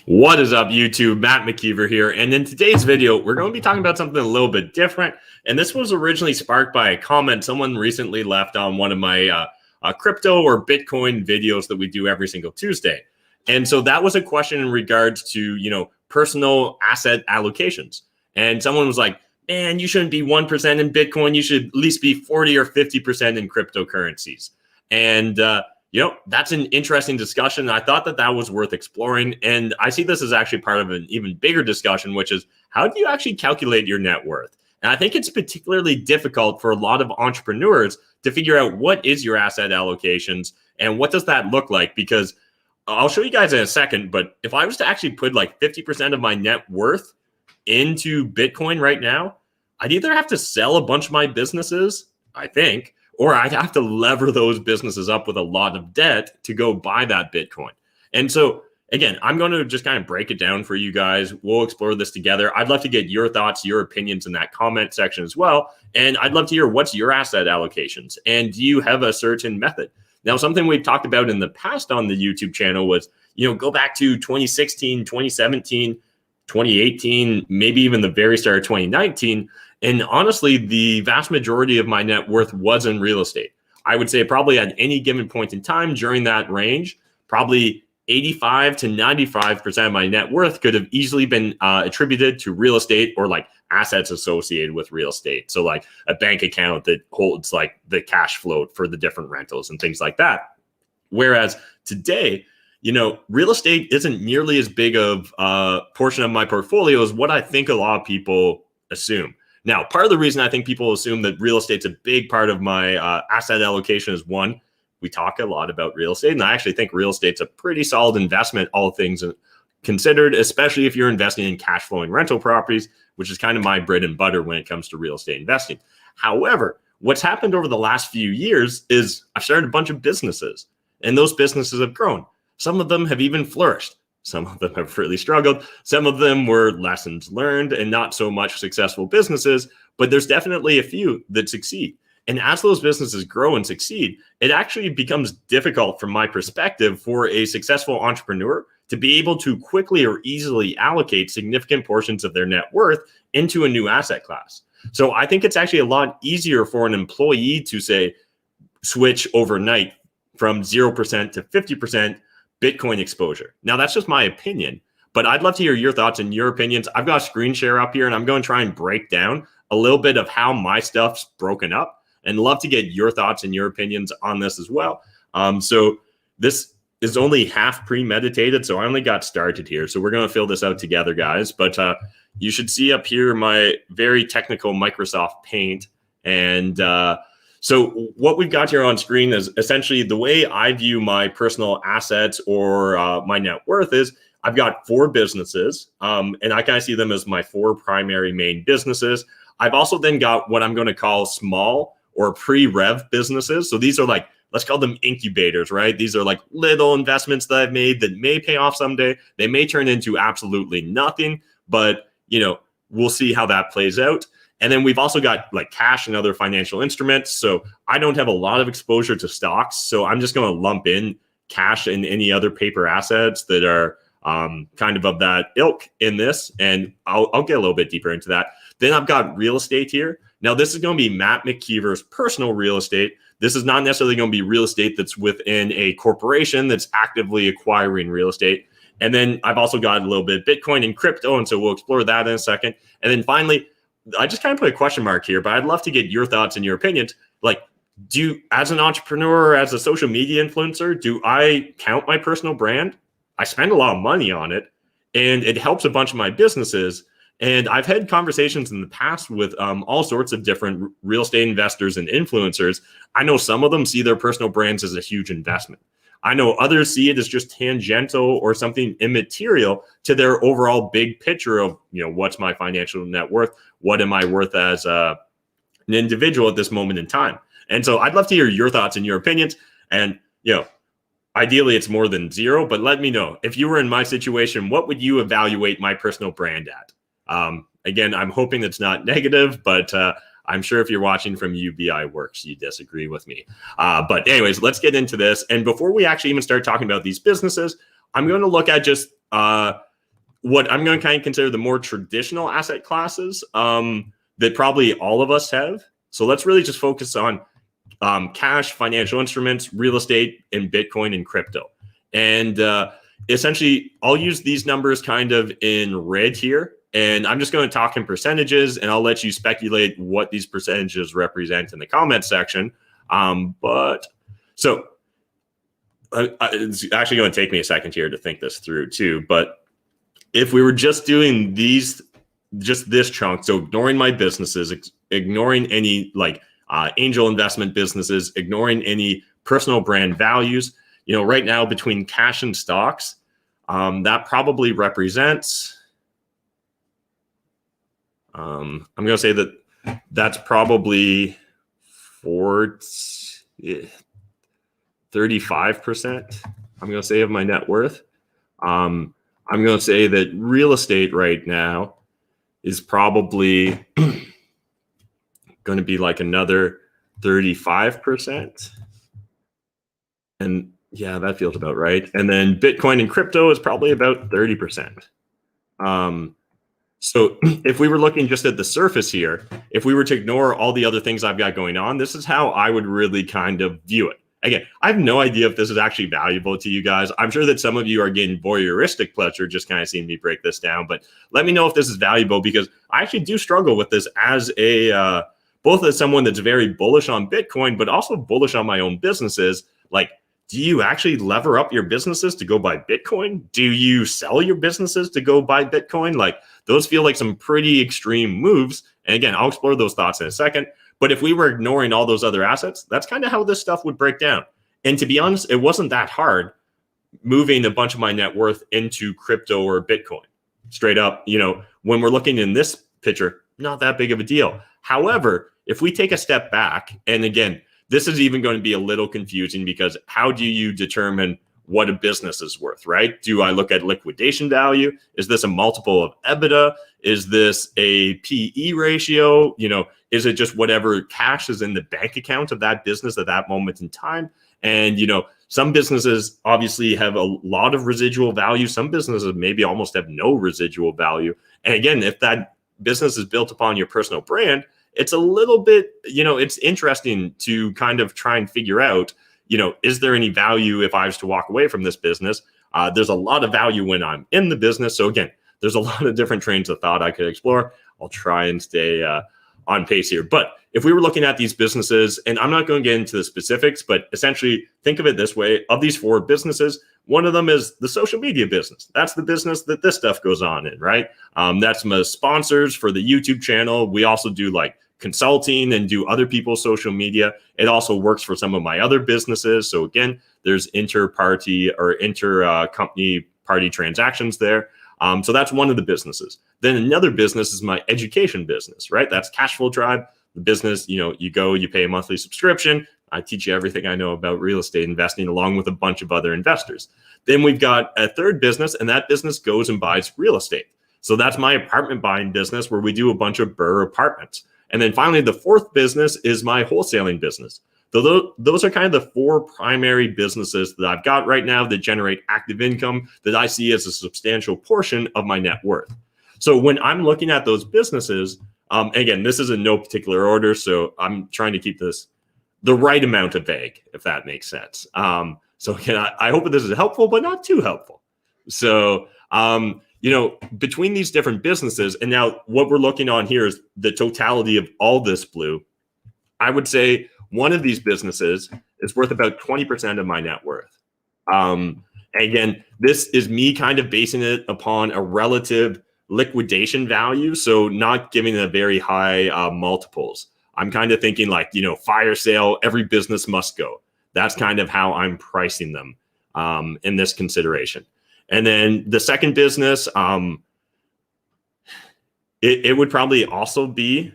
What is up, YouTube? Matt McKeever here. And in today's video, we're going to be talking about something a little bit different. And this was originally sparked by a comment someone recently left on one of my crypto or Bitcoin videos that we do every single Tuesday. And so that was a question in regards to, personal asset allocations. And someone was like, man, you shouldn't be 1% in Bitcoin. You should at least be 40 or 50% in cryptocurrencies. And, that's an interesting discussion. I thought that was worth exploring. And I see this as actually part of an even bigger discussion, which is how do you actually calculate your net worth? And I think it's particularly difficult for a lot of entrepreneurs to figure out what is your asset allocations and what does that look like? Because I'll show you guys in a second, but if I was to actually put like 50% of my net worth into Bitcoin right now, I'd either have to sell a bunch of my businesses, I think, or I'd have to lever those businesses up with a lot of debt to go buy that Bitcoin. And so, again, I'm going to just kind of break it down for you guys. We'll explore this together. I'd love to get your thoughts, your opinions in that comment section as well. And I'd love to hear what's your asset allocations. And do you have a certain method? Now, something we've talked about in the past on the YouTube channel was, go back to 2016, 2017, 2018, maybe even the very start of 2019. And honestly, the vast majority of my net worth was in real estate. I would say probably at any given point in time during that range, probably 85 to 95% of my net worth could have easily been attributed to real estate or like assets associated with real estate. So like a bank account that holds like the cash float for the different rentals and things like that. Whereas today, real estate isn't nearly as big of a portion of my portfolio as what I think a lot of people assume. Now, part of the reason I think people assume that real estate's a big part of my asset allocation is one, we talk a lot about real estate, and I actually think real estate's a pretty solid investment, all things considered, especially if you're investing in cash flowing rental properties, which is kind of my bread and butter when it comes to real estate investing. However, what's happened over the last few years is I've started a bunch of businesses, and those businesses have grown. Some of them have even flourished. Some of them have really struggled. Some of them were lessons learned and not so much successful businesses, but there's definitely a few that succeed. And as those businesses grow and succeed, it actually becomes difficult from my perspective for a successful entrepreneur to be able to quickly or easily allocate significant portions of their net worth into a new asset class. So I think it's actually a lot easier for an employee to say, switch overnight from 0% to 50% Bitcoin exposure. Now, that's just my opinion, but I'd love to hear your thoughts and your opinions. I've got a screen share up here, and I'm going to try and break down a little bit of how my stuff's broken up and love to get your thoughts and your opinions on this as well. So this is only half premeditated, so I only got started here. So we're going to fill this out together, guys. But you should see up here my very technical Microsoft Paint. And so what we've got here on screen is essentially the way I view my personal assets or my net worth is I've got 4 businesses, and I kind of see them as my 4 primary main businesses. I've also then got what I'm going to call small or pre-rev businesses. So these are like, let's call them incubators, right? These are like little investments that I've made that may pay off someday. They may turn into absolutely nothing, but we'll see how that plays out. And then we've also got like cash and other financial instruments. So I don't have a lot of exposure to stocks. So I'm just going to lump in cash and any other paper assets that are kind of that ilk in this. And I'll get a little bit deeper into that. Then I've got real estate here. Now, this is going to be Matt McKeever's personal real estate. This is not necessarily going to be real estate that's within a corporation that's actively acquiring real estate. And then I've also got a little bit of Bitcoin and crypto. And so we'll explore that in a second. And then finally, I just kind of put a question mark here, but I'd love to get your thoughts and your opinions. Like, as an entrepreneur or as a social media influencer, do I count my personal brand? I spend a lot of money on it, and it helps a bunch of my businesses. And I've had conversations in the past with all sorts of different real estate investors and influencers. I know some of them see their personal brands as a huge investment. I know others see it as just tangential or something immaterial to their overall big picture of, what's my financial net worth? What am I worth as an individual at this moment in time? And so I'd love to hear your thoughts and your opinions. And, ideally it's more than 0, but let me know if you were in my situation, what would you evaluate my personal brand at? Again, I'm hoping it's not negative, but I'm sure if you're watching from UBI Works, you disagree with me. But anyways, let's get into this. And before we actually even start talking about these businesses, I'm going to look at just what I'm going to kind of consider the more traditional asset classes that probably all of us have. So let's really just focus on cash, financial instruments, real estate, and Bitcoin and crypto. And essentially, I'll use these numbers kind of in red here. And I'm just going to talk in percentages, and I'll let you speculate what these percentages represent in the comment section. But so it's actually going to take me a second here to think this through too. But if we were just doing these, just this chunk, so ignoring my businesses, ignoring any like angel investment businesses, ignoring any personal brand values, you know, right now between cash and stocks, that probably represents, I'm going to say that that's probably 35%, I'm going to say, of my net worth. I'm going to say that real estate right now is probably going to be like another 35%. And yeah, that feels about right. And then Bitcoin and crypto is probably about 30%. So if we were looking just at the surface here, if we were to ignore all the other things I've got going on, this is how I would really kind of view it. Again, I have no idea if this is actually valuable to you guys. I'm sure that some of you are getting voyeuristic pleasure just kind of seeing me break this down, but let me know if this is valuable, because I actually do struggle with this as a, both as someone that's very bullish on Bitcoin, but also bullish on my own businesses. Like, do you actually lever up your businesses to go buy Bitcoin? Do you sell your businesses to go buy Bitcoin? Like, those feel like some pretty extreme moves. And again, I'll explore those thoughts in a second. But if we were ignoring all those other assets, that's kind of how this stuff would break down. And to be honest, it wasn't that hard moving a bunch of my net worth into crypto or Bitcoin. Straight up, you know, when we're looking in this picture, not that big of a deal. However, if we take a step back, and again, this is even going to be a little confusing, because how do you determine what a business is worth, right? Do I look at liquidation value? Is this a multiple of EBITDA? Is this a PE ratio? You know, is it just whatever cash is in the bank account of that business at that moment in time? And, you know, some businesses obviously have a lot of residual value. Some businesses maybe almost have no residual value. And again, if that business is built upon your personal brand, it's a little bit, you know, it's interesting to kind of try and figure out, you know, is there any value if I was to walk away from this business? There's a lot of value when I'm in the business. So again, there's a lot of different trains of thought I could explore. I'll try and stay on pace here. But if we were looking at these businesses, and I'm not going to get into the specifics, but essentially think of it this way: of these four businesses, one of them is the social media business. That's the business that this stuff goes on in, right? That's my sponsors for the YouTube channel. We also do like consulting and do other people's social media. It also works for some of my other businesses. So again, there's inter-party or inter-company party transactions there. So that's one of the businesses. Then another business is my education business, right? That's Cashflow Tribe. The business, you know, you go, you pay a monthly subscription. I teach you everything I know about real estate investing, along with a bunch of other investors. Then we've got a third business, and that business goes and buys real estate. So that's my apartment buying business, where we do a bunch of BRRRR apartments. And then finally, the fourth business is my wholesaling business. So those are kind of the four primary businesses that I've got right now that generate active income that I see as a substantial portion of my net worth. So when I'm looking at those businesses, again, this is in no particular order, so I'm trying to keep this the right amount of vague, if that makes sense. So again, I hope that this is helpful, but not too helpful. So, you know, between these different businesses, and now what we're looking on here is the totality of all this blue. I would say one of these businesses is worth about 20% of my net worth. Again, this is me kind of basing it upon a relative liquidation value, so not giving it a very high multiples. I'm kind of thinking like, you know, fire sale, every business must go. That's kind of how I'm pricing them in this consideration. And then the second business, it would probably also be,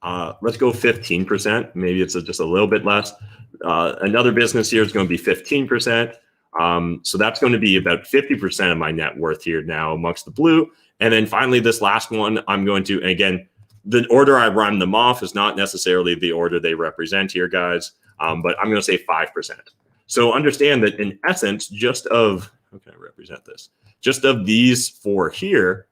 let's go 15%. Maybe it's just a little bit less. Another business here is going to be 15%. So that's going to be about 50% of my net worth here now amongst the blue. And then finally, this last one, I'm going to, again, the order I rhyme them off is not necessarily the order they represent here, guys. But I'm going to say 5%. So understand that in essence, just of how can I represent this? Just of these 4 here,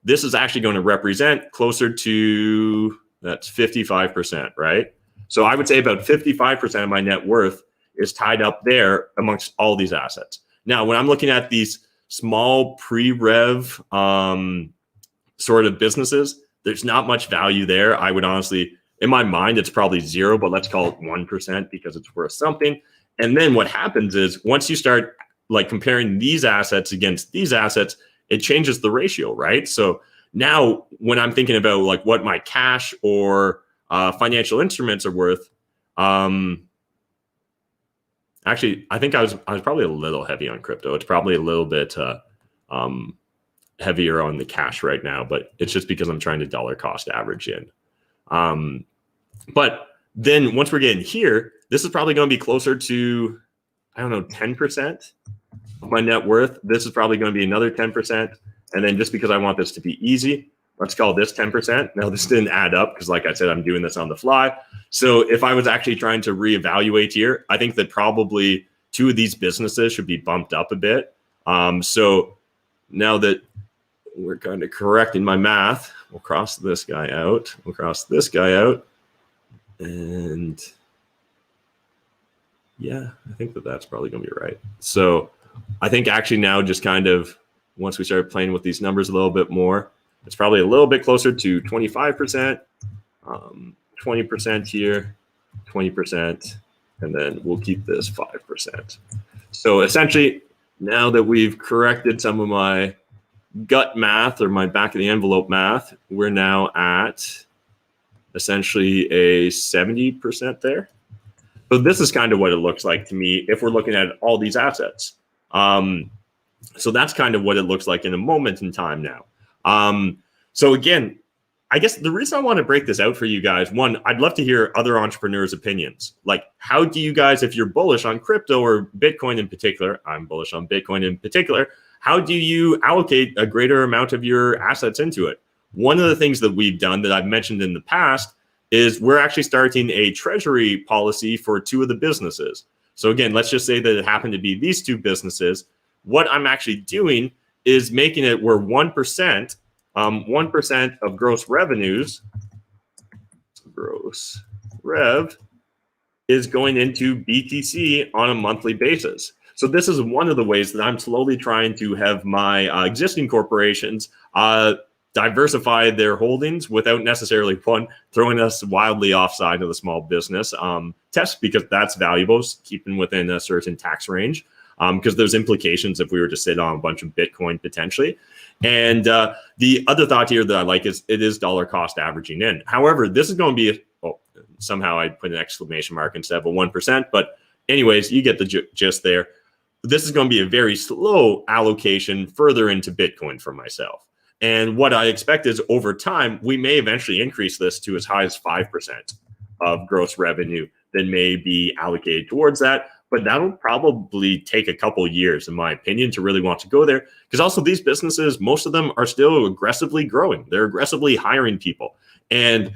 this is actually going to represent closer to, that's 55%, right? So I would say about 55% of my net worth is tied up there amongst all these assets. Now, when I'm looking at these small pre-rev sort of businesses, there's not much value there. I would honestly, in my mind, it's probably 0, but let's call it 1% because it's worth something. And then what happens is once you start like comparing these assets against these assets, it changes the ratio, right? So now when I'm thinking about like what my cash or financial instruments are worth, actually, I think I was probably a little heavy on crypto. It's probably a little bit heavier on the cash right now, but it's just because I'm trying to dollar cost average in. But then once we're getting here, this is probably going to be closer to, I don't know, 10% of my net worth. This is probably going to be another 10%. And then just because I want this to be easy, let's call this 10%. Now, this didn't add up because, like I said, I'm doing this on the fly. So if I was actually trying to reevaluate here, I think that probably 2 of these businesses should be bumped up a bit. So now that we're kind of correct in my math, we'll cross this guy out. We'll cross this guy out. And yeah, I think that that's probably going to be right. So I think actually now just kind of once we start playing with these numbers a little bit more, it's probably a little bit closer to 25%, 20% here, 20%, and then we'll keep this 5%. So essentially, now that we've corrected some of my gut math or my back of the envelope math, we're now at essentially a 70% there. So this is kind of what it looks like to me if we're looking at all these assets. So that's kind of what it looks like in a moment in time now. So again, I guess the reason I want to break this out for you guys, one, I'd love to hear other entrepreneurs' opinions. Like, how do you guys, if you're bullish on crypto or Bitcoin in particular, I'm bullish on Bitcoin in particular, how do you allocate a greater amount of your assets into it? One of the things that we've done that I've mentioned in the past is we're actually starting a treasury policy for 2 of the businesses. So again, let's just say that it happened to be these 2 businesses. What I'm actually doing is making it where 1% of gross revenues, gross rev, is going into BTC on a monthly basis. So this is one of the ways that I'm slowly trying to have my existing corporations diversify their holdings without necessarily throwing us wildly offside of the small business test, because that's valuable, keeping within a certain tax range, because there's implications if we were to sit on a bunch of Bitcoin potentially. And the other thought here that I like is it is dollar cost averaging in. However, this is going to be, somehow I put an exclamation mark instead of a 1%. But anyways, you get the gist there. This is going to be a very slow allocation further into Bitcoin for myself. And what I expect is over time, we may eventually increase this to as high as 5% of gross revenue that may be allocated towards that. But that'll probably take a couple years, in my opinion, to really want to go there. Because also these businesses, most of them are still aggressively growing. They're aggressively hiring people. And,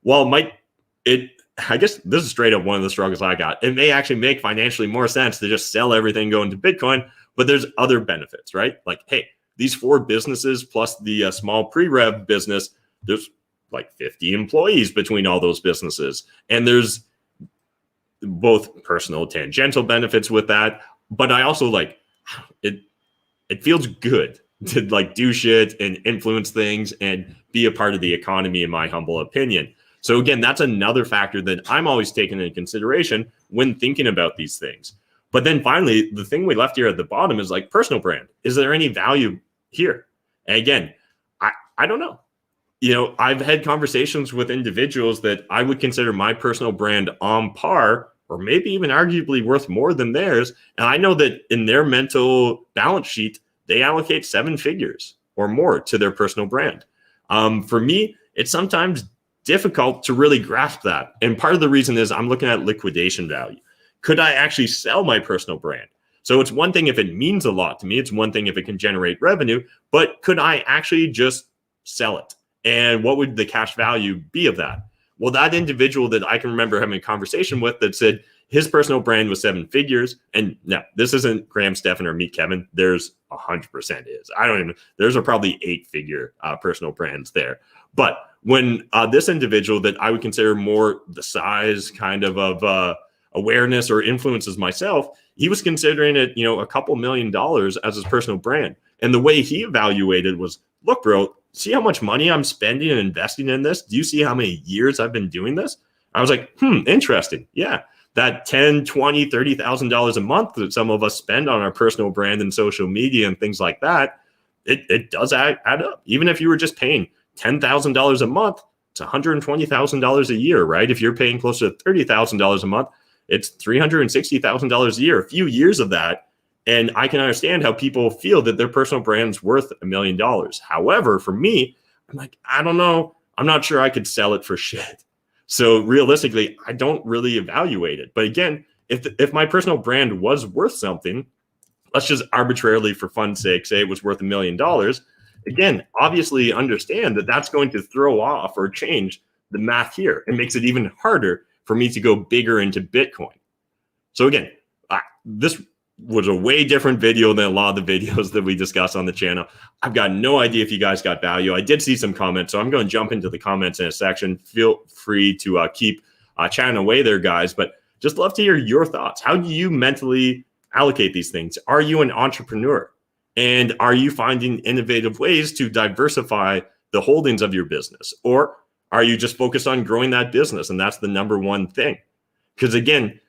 while I guess this is straight up one of the struggles I got. It may actually make financially more sense to just sell everything, go into Bitcoin, but there's other benefits, right? Like, hey, these 4 businesses plus the small pre-rev business, there's like 50 employees between all those businesses. And there's both personal tangential benefits with that, but I also like it feels good to like do shit and influence things and be a part of the economy, in my humble opinion. So again, that's another factor that I'm always taking into consideration when thinking about these things. But then finally, the thing we left here at the bottom is like personal brand. Is there any value here? And again, I don't know. I've had conversations with individuals that I would consider my personal brand on par, or maybe even arguably worth more than theirs. And I know that in their mental balance sheet, they allocate 7 figures or more to their personal brand. For me, it's sometimes difficult to really grasp that. And part of the reason is I'm looking at liquidation value. Could I actually sell my personal brand? So it's one thing if it means a lot to me. It's one thing if it can generate revenue, but could I actually just sell it? And what would the cash value be of that? Well, that individual that I can remember having a conversation with that said, His personal brand was 7 figures. And no, this isn't Graham Stephan or Meet Kevin. There's 100% is. I don't even, there's are probably 8-figure personal brands there. But when this individual that I would consider more the size kind of awareness or influences myself, he was considering it, a couple $1 million as his personal brand. And the way he evaluated was, look, bro, see how much money I'm spending and investing in this? Do you see how many years I've been doing this? I was like, interesting. Yeah. That $10,000, $20,000, $30,000 a month that some of us spend on our personal brand and social media and things like that, it does add up. Even if you were just paying $10,000 a month, it's $120,000 a year, right? If you're paying close to $30,000 a month, it's $360,000 a year, a few years of that. And I can understand how people feel that their personal brand's worth $1 million. However, for me, I'm like, I don't know. I'm not sure I could sell it for shit. So realistically, I don't really evaluate it. But again, if my personal brand was worth something, let's just arbitrarily for fun's sake say it was worth $1 million. Again, obviously understand that that's going to throw off or change the math here. It makes it even harder for me to go bigger into Bitcoin. So again, this was a way different video than a lot of the videos that we discuss on the channel. I've got no idea if you guys got value. I did see some comments, so I'm going to jump into the comments in a section. Feel free to keep chatting away there, guys, but just love to hear your thoughts. How do you mentally allocate these things? Are you an entrepreneur? And are you finding innovative ways to diversify the holdings of your business? Or are you just focused on growing that business? And that's the number one thing. Because again,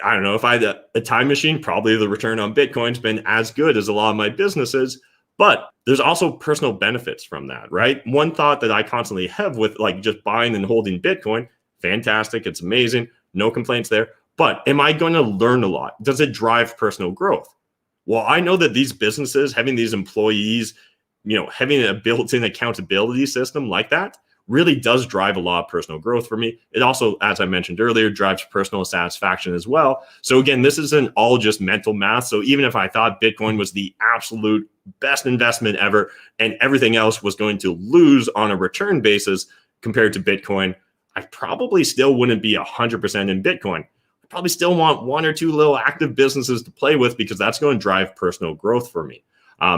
I don't know, if I had a time machine, probably the return on Bitcoin's been as good as a lot of my businesses, but there's also personal benefits from that, right? One thought that I constantly have with like just buying and holding Bitcoin, fantastic, it's amazing, no complaints there. But am I going to learn a lot? Does it drive personal growth? Well, I know that these businesses, having these employees, having a built-in accountability system like that, really does drive a lot of personal growth for me. It also, as I mentioned earlier, drives personal satisfaction as well. So again, this isn't all just mental math. So even if I thought Bitcoin was the absolute best investment ever and everything else was going to lose on a return basis compared to Bitcoin, I probably still wouldn't be 100% in Bitcoin. I probably still want 1 or 2 little active businesses to play with because that's going to drive personal growth for me.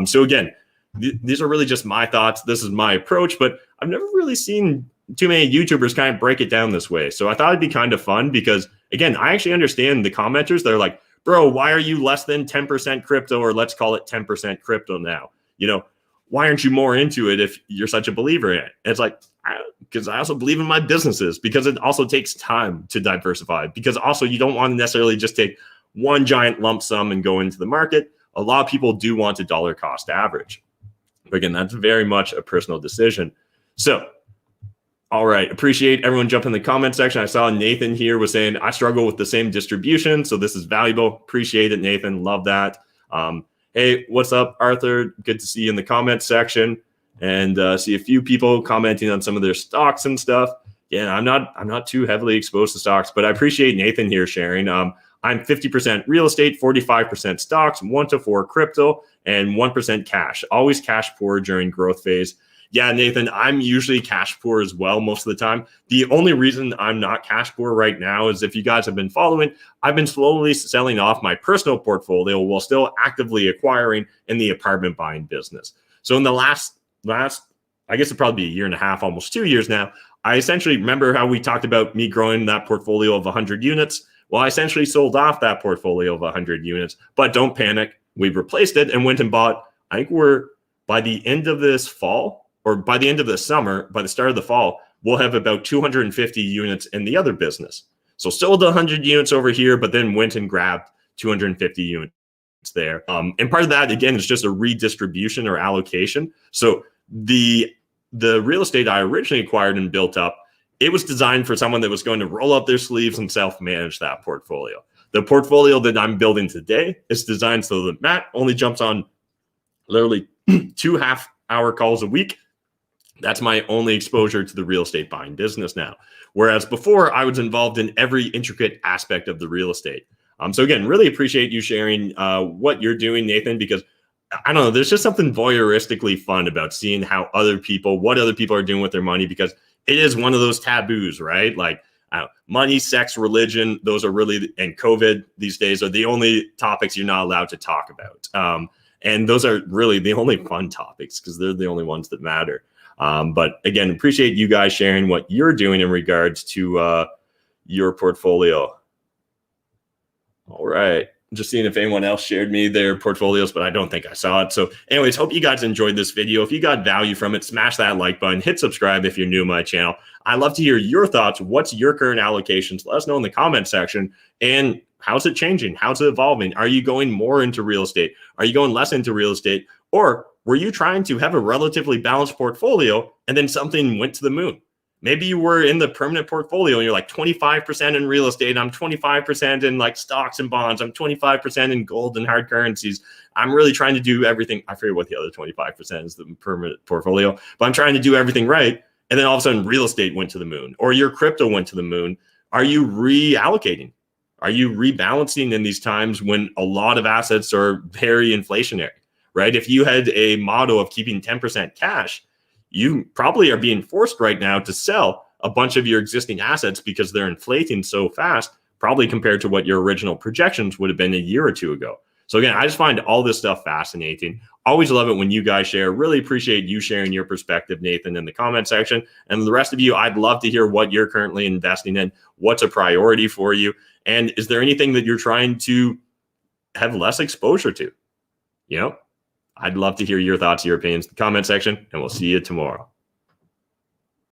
So again, these are really just my thoughts. This is my approach, but I've never really seen too many YouTubers kind of break it down this way. So I thought it'd be kind of fun because, again, I actually understand the commenters. They're like, bro, why are you less than 10% crypto, or let's call it 10% crypto now? Why aren't you more into it if you're such a believer in it? And it's like, because I also believe in my businesses, because it also takes time to diversify, because also you don't want to necessarily just take one giant lump sum and go into the market. A lot of people do want a dollar cost average. But again, that's very much a personal decision. So, all right. Appreciate everyone jumping in the comment section. I saw Nathan here was saying, I struggle with the same distribution, so this is valuable. Appreciate it, Nathan. Love that. Hey, what's up, Arthur? Good to see you in the comment section. And see a few people commenting on some of their stocks and stuff. Yeah, I'm not too heavily exposed to stocks, but I appreciate Nathan here sharing. I'm 50% real estate, 45% stocks, 1 to 4 crypto, and 1% cash. Always cash poor during growth phase. Yeah, Nathan, I'm usually cash poor as well most of the time. The only reason I'm not cash poor right now is if you guys have been following, I've been slowly selling off my personal portfolio while still actively acquiring in the apartment buying business. So in the last, I guess it'd probably be 1.5 years, almost 2 years now, I essentially remember how we talked about me growing that portfolio of 100 units. Well, I essentially sold off that portfolio of 100 units, but don't panic. We've replaced it and went and bought, I think by the end of this fall, or by the end of the summer, by the start of the fall, we'll have about 250 units in the other business. So sold 100 units over here, but then went and grabbed 250 units there. And part of that, again, is just a redistribution or allocation. So the real estate I originally acquired and built up, it was designed for someone that was going to roll up their sleeves and self-manage that portfolio. The portfolio that I'm building today is designed so that Matt only jumps on literally 2 half-hour calls a week. That's my only exposure to the real estate buying business now. Whereas before, I was involved in every intricate aspect of the real estate. So again, really appreciate you sharing what you're doing, Nathan, because I don't know, there's just something voyeuristically fun about seeing what other people are doing with their money, because it is one of those taboos, right? Like, money, sex, religion, those are really, and COVID these days are the only topics you're not allowed to talk about. And those are really the only fun topics because they're the only ones that matter. But again, appreciate you guys sharing what you're doing in regards to your portfolio. All right. Just seeing if anyone else shared me their portfolios, but I don't think I saw it. So anyways, hope you guys enjoyed this video. If you got value from it, smash that like button, hit subscribe if you're new to my channel. I'd love to hear your thoughts. What's your current allocations? Let us know in the comment section. And how's it changing? How's it evolving? Are you going more into real estate? Are you going less into real estate? Or were you trying to have a relatively balanced portfolio and then something went to the moon? Maybe you were in the permanent portfolio and you're like 25% in real estate. I'm 25% in like stocks and bonds. I'm 25% in gold and hard currencies. I'm really trying to do everything. I forget what the other 25% is, the permanent portfolio, but I'm trying to do everything right. And then all of a sudden real estate went to the moon or your crypto went to the moon. Are you reallocating? Are you rebalancing in these times when a lot of assets are very inflationary, right? If you had a motto of keeping 10% cash, you probably are being forced right now to sell a bunch of your existing assets because they're inflating so fast, probably compared to what your original projections would have been a year or two ago. So again, I just find all this stuff fascinating. Always love it when you guys share. Really appreciate you sharing your perspective, Nathan, in the comment section. And the rest of you, I'd love to hear what you're currently investing in. What's a priority for you? And is there anything that you're trying to have less exposure to? You know, I'd love to hear your thoughts, your opinions in the comment section, and we'll see you tomorrow.